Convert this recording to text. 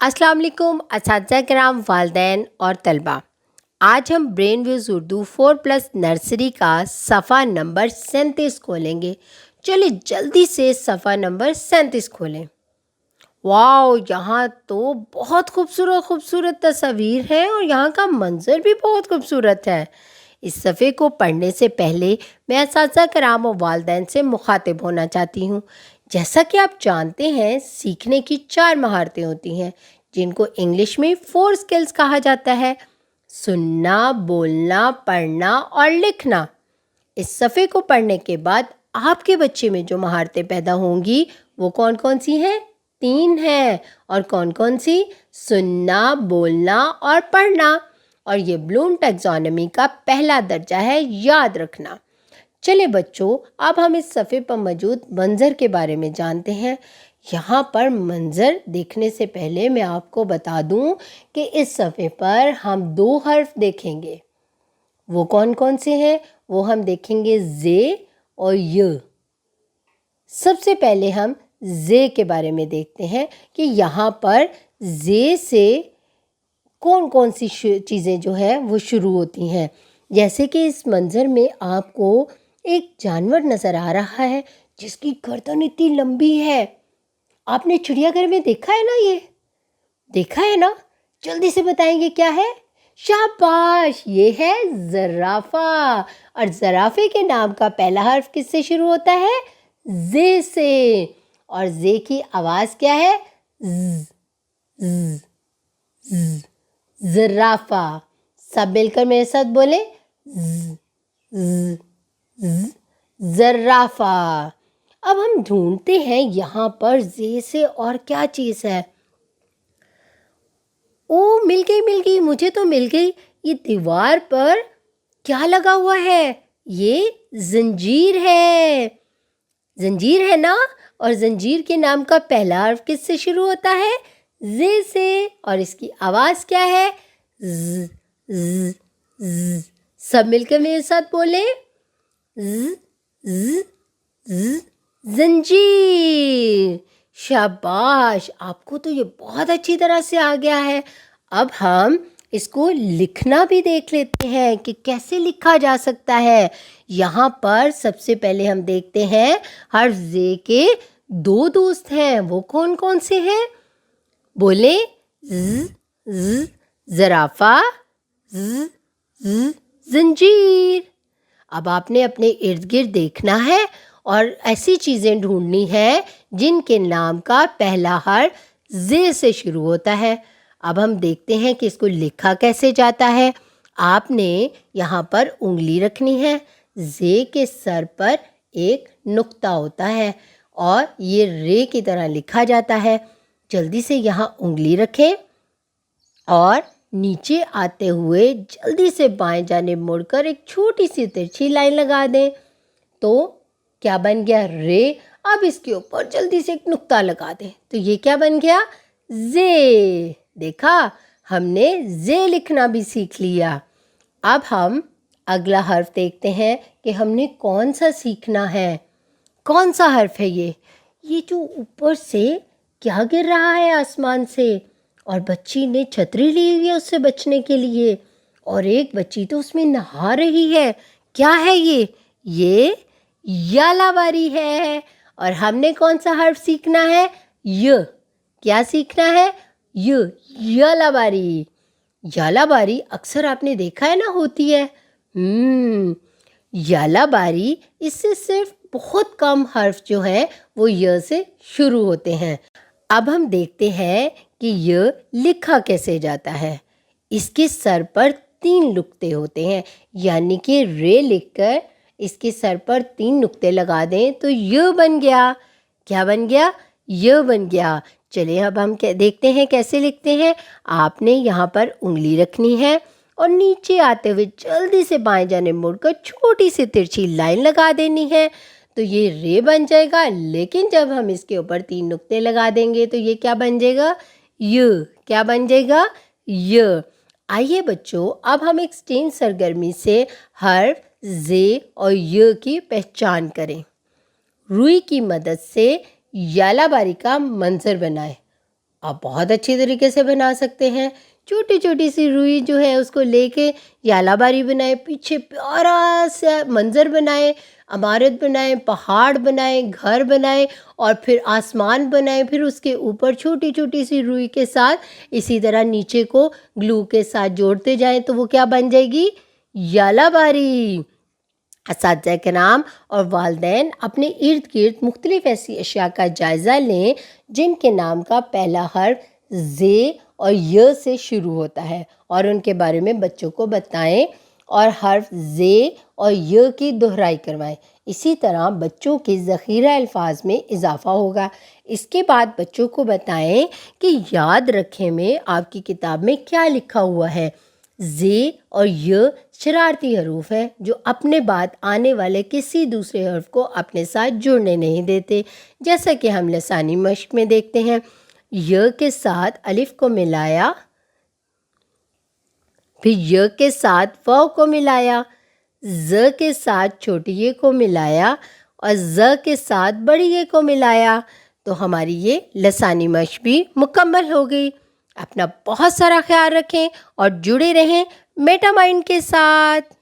अस्सलाम वालेकुम असातिज़ा किराम, वालिदैन और तलबा। आज हम ब्रेन व्यूज़ उर्दू 4+ नर्सरी का सफ़ा नंबर 37 खोलेंगे। चलिए जल्दी से सफ़ा नंबर 37 खोलें। वाओ, यहाँ तो बहुत खूबसूरत खूबसूरत तस्वीर है और यहाँ का मंज़र भी बहुत खूबसूरत है। इस सफ़े को पढ़ने से पहले मैं असातिज़ा किराम और वालिदैन से मुखातिब होना चाहती हूँ। जैसा कि आप जानते हैं, सीखने की 4 महारतें होती हैं जिनको इंग्लिश में 4 स्किल्स कहा जाता है: सुनना, बोलना, पढ़ना और लिखना। इस सफ़े को पढ़ने के बाद आपके बच्चे में जो महारतें पैदा होंगी वो कौन कौन सी हैं? 3 हैं। और कौन कौन सी? सुनना, बोलना और पढ़ना। और ये ब्लूम टैक्सोनॉमी का पहला दर्जा है, याद रखना। चलिए बच्चों, अब हम इस सफ़े पर मौजूद मंज़र के बारे में जानते हैं। यहाँ पर मंज़र देखने से पहले मैं आपको बता दूँ कि इस सफ़े पर हम 2 हर्फ देखेंगे। वो कौन कौन से हैं? वो हम देखेंगे ज़े और य। सबसे पहले हम ज़े के बारे में देखते हैं कि यहाँ पर ज़े से कौन कौन सी चीज़ें जो है वो शुरू होती हैं। जैसे कि इस मंज़र में आपको एक जानवर नज़र आ रहा है जिसकी गर्दन इतनी लंबी है। आपने चिड़ियाघर में देखा है ना? ये देखा है ना? जल्दी से बताएंगे क्या है? शाबाश, ये है ज़राफ़ा। और ज़राफ़े के नाम का पहला हर्फ किससे शुरू होता है? ज़े से। और ज़े की आवाज़ क्या है? ज़ ज़ ज़। ज़राफ़ा। सब मिलकर मेरे साथ बोले, ज़ ज़ ज़, ज़राफ़ा। अब हम ढूंढते हैं यहाँ पर ज़े से और क्या चीज़ है। ओ, मिल गई, मुझे तो मिल गई। ये दीवार पर क्या लगा हुआ है? ये जंजीर है। जंजीर है ना? और जंजीर के नाम का पहला हर्फ किससे शुरू होता है? ज़े से। और इसकी आवाज़ क्या है? ज़ ज़ ज़। सब मिलकर मेरे साथ बोले, ज़ ज़ ज़, जंजीर। शाबाश, आपको तो ये बहुत अच्छी तरह से आ गया है। अब हम इसको लिखना भी देख लेते हैं कि कैसे लिखा जा सकता है। यहाँ पर सबसे पहले हम देखते हैं हर्फ ज़े के 2 दोस्त हैं। वो कौन कौन से हैं? बोले, ज़ ज़, ज़राफ़ा, ज़ ज़, जंजीर। अब आपने अपने इर्द गिर्द देखना है और ऐसी चीज़ें ढूंढनी है जिनके नाम का पहला हर्फ ज़े से शुरू होता है। अब हम देखते हैं कि इसको लिखा कैसे जाता है। आपने यहाँ पर उंगली रखनी है। ज़े के सर पर एक नुक्ता होता है और ये रे की तरह लिखा जाता है। जल्दी से यहाँ उंगली रखें और नीचे आते हुए जल्दी से बाएं जाने मुड़कर एक छोटी सी तिरछी लाइन लगा दें। तो क्या बन गया? रे। अब इसके ऊपर जल्दी से एक नुक्ता लगा दें तो ये क्या बन गया? ज़े। देखा, हमने ज़े लिखना भी सीख लिया। अब हम अगला हर्फ देखते हैं कि हमने कौन सा सीखना है। कौन सा हर्फ है ये? ये जो ऊपर से क्या गिर रहा है आसमान से और बच्ची ने छतरी ली हुई है उससे बचने के लिए और एक बच्ची तो उसमें नहा रही है। क्या है ये? ये यालाबारी है। और हमने कौन सा हर्फ सीखना है? य। क्या सीखना है? य, यालाबारी। यालाबारी अक्सर आपने देखा है ना, होती है। यालाबारी, इससे सिर्फ बहुत कम हर्फ जो है वो य से शुरू होते हैं। अब हम देखते हैं कि य लिखा कैसे जाता है। इसके सर पर 3 नुक्ते होते हैं, यानी कि रे लिखकर इसके सर पर 3 नुक्ते लगा दें तो य बन गया। क्या बन गया? य बन गया। चलिए अब हम देखते हैं कैसे लिखते हैं। आपने यहाँ पर उंगली रखनी है और नीचे आते हुए जल्दी से बाएं जाने मुड़कर छोटी सी तिरछी लाइन लगा देनी है तो ये रे बन जाएगा। लेकिन जब हम इसके ऊपर 3 नुक्ते लगा देंगे तो ये क्या बन जाएगा? य। क्या बन जाएगा? य। आइए बच्चों, अब हम एक स्टेन सरगर्मी से हर्फ ज़े और य की पहचान करें। रुई की मदद से यालाबारी का मंजर बनाएं। آپ بہت اچھی طریقے سے بنا سکتے ہیں۔ چھوٹی چھوٹی سی روئی جو ہے اس کو لے کے یالا باری بنائیں، پیچھے پیارا سا منظر بنائیں، عمارت بنائیں، پہاڑ بنائیں، گھر بنائیں اور پھر آسمان بنائیں، پھر اس کے اوپر چھوٹی چھوٹی سی روئی کے ساتھ اسی طرح نیچے کو گلو کے ساتھ جوڑتے جائیں تو وہ کیا بن جائے گی؟ یالا باری۔ اساتذہ کرام اور والدین اپنے ارد گرد مختلف ایسی اشیاء کا جائزہ لیں جن کے نام کا پہلا حرف زے اور ی سے شروع ہوتا ہے، اور ان کے بارے میں بچوں کو بتائیں اور حرف زے اور ی کی دہرائی کروائیں۔ اسی طرح بچوں کے ذخیرہ الفاظ میں اضافہ ہوگا۔ اس کے بعد بچوں کو بتائیں کہ یاد رکھیں میں آپ کی کتاب میں کیا لکھا ہوا ہے۔ زے اور ی شرارتی حروف ہیں جو اپنے بعد آنے والے کسی دوسرے حرف کو اپنے ساتھ جڑنے نہیں دیتے، جیسا کہ ہم لسانی مشق میں دیکھتے ہیں۔ ی کے ساتھ الف کو ملایا، پھر ی کے ساتھ واو کو ملایا، ز کے ساتھ چھوٹی ی کو ملایا اور ز کے ساتھ بڑی ی کو ملایا، تو ہماری یہ لسانی مشق بھی مکمل ہو گئی۔ اپنا بہت سارا خیال رکھیں اور جڑے رہیں میٹا مائنڈ کے ساتھ۔